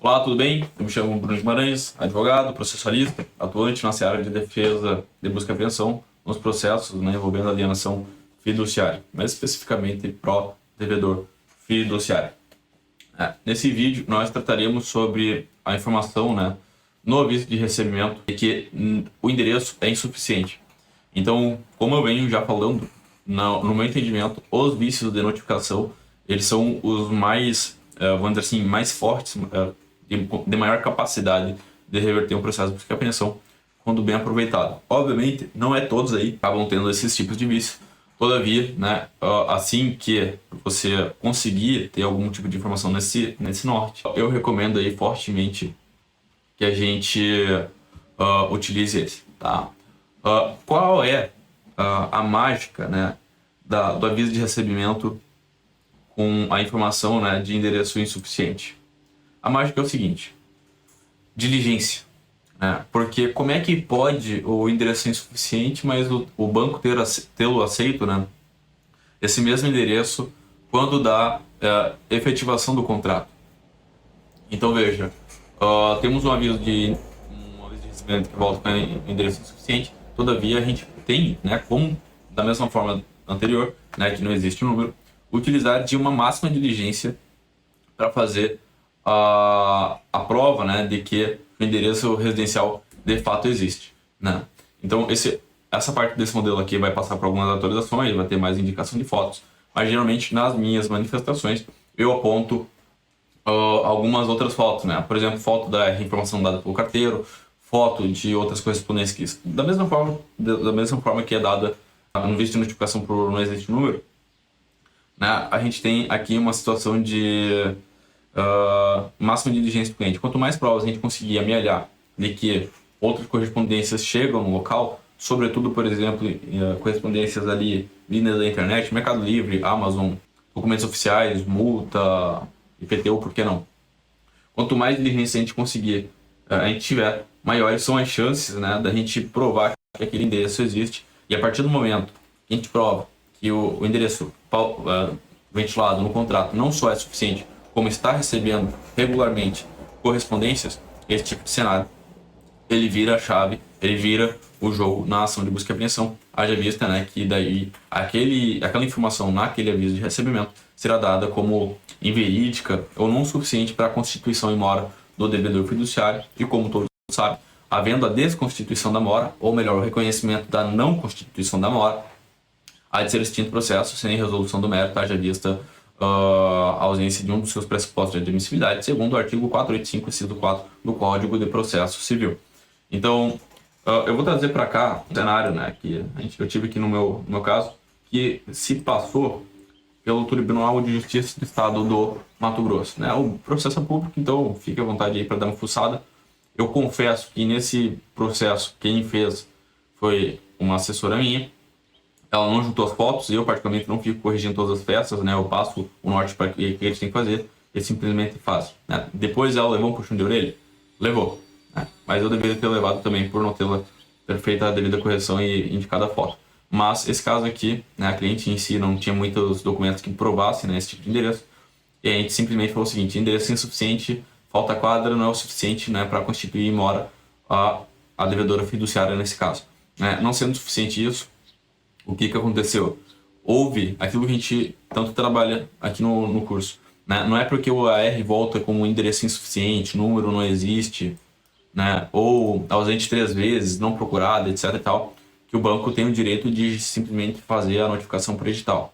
Olá, tudo bem? Eu me chamo Bruno Guimarães, advogado, processualista, atuante na área de defesa de busca e apreensão nos processos envolvendo alienação fiduciária, mais especificamente pró-devedor fiduciário. Nesse vídeo, nós trataremos sobre a informação no aviso de recebimento de que o endereço é insuficiente. Então, como eu venho já falando, no meu entendimento, os vícios de notificação, eles são os mais, vamos dizer assim, mais fortes, de maior capacidade de reverter um processo de busca e apreensão quando bem aproveitado. Obviamente, não é todos aí acabam tendo esses tipos de vício. Todavia, assim que você conseguir ter algum tipo de informação nesse norte, eu recomendo aí fortemente que a gente utilize esse, tá? Qual é a mágica, do aviso de recebimento com a informação, de endereço insuficiente? A mágica é o seguinte: diligência. Porque como é que pode o endereço ser insuficiente, mas o banco tê-lo aceito, esse mesmo endereço, quando dá efetivação do contrato? Então veja, temos um aviso de recebimento que volta com endereço insuficiente. Todavia a gente tem, como da mesma forma anterior, que não existe um número, utilizar de uma máxima diligência para fazer a prova, de que o endereço residencial de fato existe, Então essa parte desse modelo aqui vai passar por algumas atualizações, vai ter mais indicação de fotos, mas geralmente nas minhas manifestações eu aponto algumas outras fotos, Por exemplo, foto da informação dada pelo carteiro, foto de outras correspondências da mesma forma que é dada no vício de notificação por não existe número, a gente tem aqui uma situação de máxima diligência do cliente. Quanto mais provas a gente conseguir amealhar de que outras correspondências chegam no local, sobretudo, por exemplo, correspondências ali vindas da internet, Mercado Livre, Amazon, documentos oficiais, multa, IPTU, por que não? Quanto mais diligência a gente tiver, maiores são as chances, da gente provar que aquele endereço existe. E a partir do momento que a gente prova que o endereço ventilado no contrato não só é suficiente, como está recebendo regularmente correspondências, esse tipo de cenário, ele vira a chave, ele vira o jogo na ação de busca e apreensão, haja vista, que daí aquela informação naquele aviso de recebimento será dada como inverídica ou não suficiente para a constituição em mora do devedor fiduciário, e como todos sabem, havendo a desconstituição da mora, ou melhor, o reconhecimento da não constituição da mora, há de ser extinto o processo sem resolução do mérito, haja vista a ausência de um dos seus pressupostos de admissibilidade, segundo o artigo 485, inciso 4 do Código de Processo Civil. Então, eu vou trazer para cá um cenário, que eu tive aqui no meu caso, que se passou pelo Tribunal de Justiça do Estado do Mato Grosso. O processo é público, então fique à vontade aí para dar uma fuçada. Eu confesso que nesse processo quem fez foi uma assessora minha. Ela não juntou as fotos, eu particularmente não fico corrigindo todas as peças, eu passo o norte para que eles têm que fazer, eles simplesmente fazem. Depois ela levou um puxão de orelha? Levou. Mas eu deveria ter levado também por não tê-la feita a devida correção e indicado a foto. Mas esse caso aqui, a cliente em si não tinha muitos documentos que provassem esse tipo de endereço, e a gente simplesmente falou o seguinte: endereço insuficiente, falta quadra, não é o suficiente para constituir mora a devedora fiduciária nesse caso. Não sendo suficiente isso, o que aconteceu? Houve aquilo que a gente tanto trabalha aqui no curso. Não é porque o AR volta com um endereço insuficiente, número não existe, ou ausente 3 vezes, não procurado, etc. e tal, que o banco tem o direito de simplesmente fazer a notificação por edital.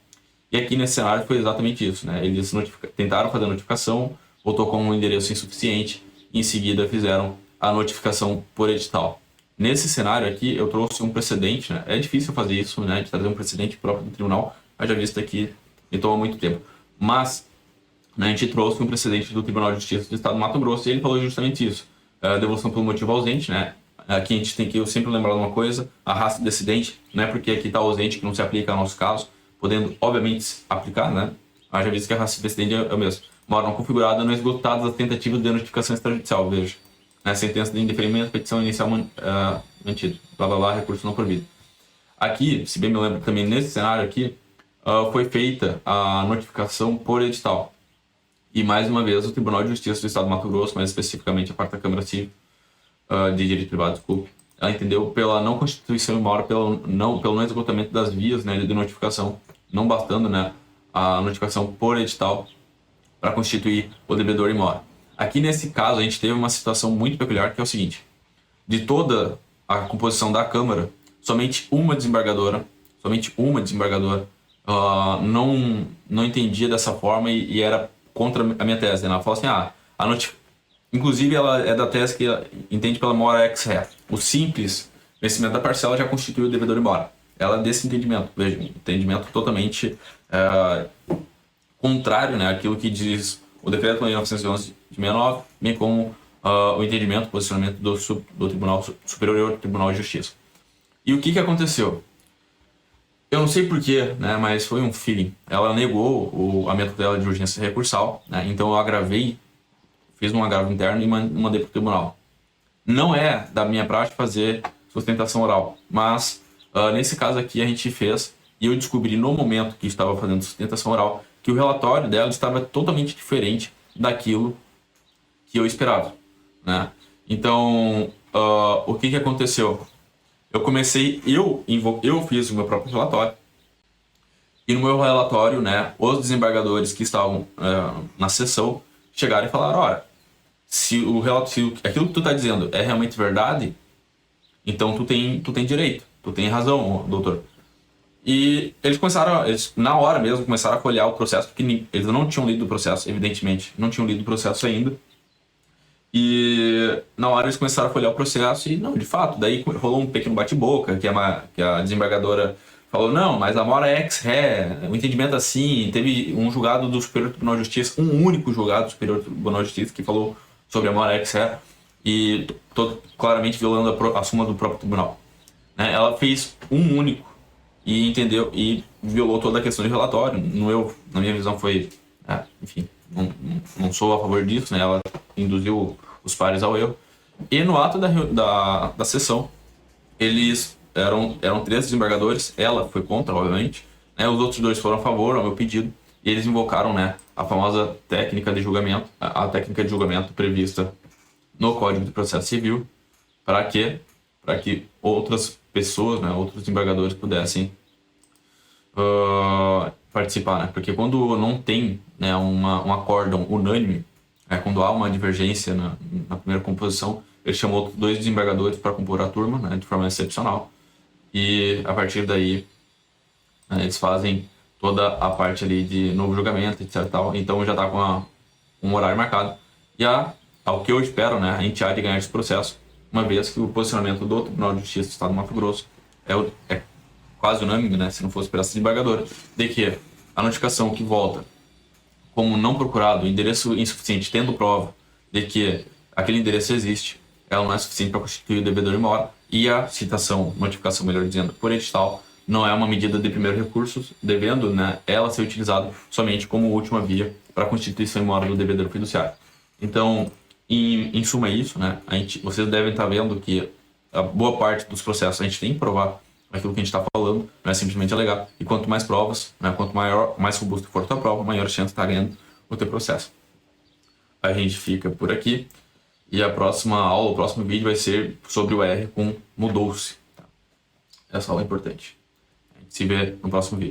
E aqui nesse cenário foi exatamente isso. Eles tentaram fazer a notificação, voltou com um endereço insuficiente, e em seguida fizeram a notificação por edital. Nesse cenário aqui, eu trouxe um precedente, É difícil fazer isso, de trazer um precedente próprio do tribunal, já visto aqui me toma muito tempo. Mas a gente trouxe um precedente do Tribunal de Justiça do Estado do Mato Grosso e ele falou justamente isso. Devolução pelo motivo ausente, Aqui a gente tem que sempre lembrar de uma coisa: a raça decidente, não é porque aqui está ausente que não se aplica ao nosso caso, podendo, obviamente, aplicar, Já visto que a raça decidente é o mesmo. Mora não configurada, não esgotadas as tentativas de notificação extrajudicial, veja. Sentença de indeferimento, petição inicial mantida, blá blá blá, recurso não provido. Aqui, se bem me lembro também, nesse cenário aqui, foi feita a notificação por edital. E, mais uma vez, o Tribunal de Justiça do Estado do Mato Grosso, mais especificamente a 4ª Câmara Civil de Direito Privado, desculpe, ela entendeu pela não constituição e mora pelo não esgotamento das vias, né, de notificação, não bastando, né, a notificação por edital para constituir o devedor em mora. Aqui, nesse caso, a gente teve uma situação muito peculiar, que é o seguinte: de toda a composição da Câmara, somente uma desembargadora não entendia dessa forma e era contra a minha tese. Ela falou assim, inclusive ela é da tese que entende pela mora ex ré. O simples vencimento da parcela já constitui o devedor em mora. Ela é desse entendimento, veja, um entendimento totalmente contrário, né, àquilo que diz o Decreto 911 de 69, bem como o entendimento, o posicionamento do Tribunal Superior Tribunal de Justiça. E o que aconteceu? Eu não sei porquê, né, mas foi um feeling. Ela negou a minha tutela de urgência recursal, né, então eu fiz um agravo interno e mandei para o tribunal. Não é da minha prática fazer sustentação oral, mas nesse caso aqui a gente fez, e eu descobri no momento que estava fazendo sustentação oral que o relatório dela estava totalmente diferente daquilo que eu esperava, né? Então, o que aconteceu? Eu fiz o meu próprio relatório, e no meu relatório, né, os desembargadores que estavam na sessão chegaram e falaram: olha, se aquilo que tu está dizendo é realmente verdade, então tu tem direito, tu tem razão, doutor. E eles na hora mesmo começaram a folhear o processo, porque eles não tinham lido o processo, evidentemente, não tinham lido o processo ainda. E na hora eles começaram a folhear o processo e, não, de fato, daí rolou um pequeno bate-boca, que a desembargadora falou: não, mas a mora é ex-ré, o entendimento assim, teve um julgado do Superior Tribunal de Justiça, um único julgado do Superior Tribunal de Justiça que falou sobre a mora ex-ré, e claramente violando a súmula do próprio tribunal, né? Ela fez um único e entendeu e violou toda a questão de relatório. Na minha visão foi, enfim, não sou a favor disso, né? Ela induziu os pares ao erro. E no ato da sessão, eles eram 3 desembargadores, ela foi contra, obviamente, né? Os outros 2 foram a favor ao meu pedido, e eles invocaram, né, a famosa técnica de julgamento, a técnica de julgamento prevista no Código de Processo Civil, para que outras pessoas, né, outros desembargadores pudessem participar, né? Porque quando não tem, né, um acórdão unânime, quando há uma divergência na primeira composição, ele chamou 2 desembargadores para compor a turma, né, de forma excepcional, e a partir daí, né, eles fazem toda a parte ali de novo julgamento, etc. Tal. Então já está com um horário marcado. E ao que eu espero, né, a gente há de ganhar esse processo, uma vez que o posicionamento do Tribunal de Justiça do Estado do Mato Grosso é quase unânime, né, se não fosse por essa desembargadora, de que a notificação que volta como não procurado, endereço insuficiente, tendo prova de que aquele endereço existe, ela não é suficiente para constituir o devedor em mora, e a notificação, melhor dizendo, por edital, não é uma medida de primeiro recurso, devendo, né, ela ser utilizada somente como última via para a constituição em mora do devedor fiduciário. Então, em suma é isso, né? Vocês devem estar vendo que a boa parte dos processos a gente tem que provar aquilo que a gente está falando, não é simplesmente alegar. E quanto mais provas, né, quanto mais robusto for a tua prova, maior chance de estar ganhando o teu processo. A gente fica por aqui, e a próxima aula, o próximo vídeo vai ser sobre o R com mudou-se. Tá? Essa aula é importante. A gente se vê no próximo vídeo.